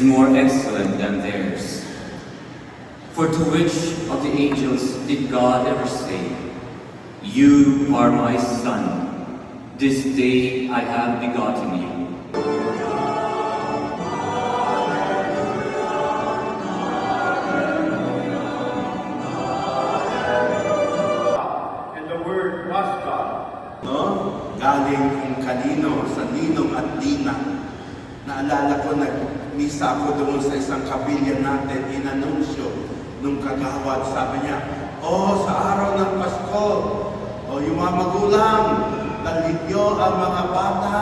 more excellent than theirs. For to which of the angels did God ever say, "You are my Son, this day I have begotten you"? And the Word was God. No? Galing kung kanino, sa ninong at dina. Naalala ko, nag-misa ako doon sa isang kabilya natin, inanunsyo nung kagawad. Sabi niya, sa araw ng Pasko, yung mga magulang, dalhin niyo ang mga bata.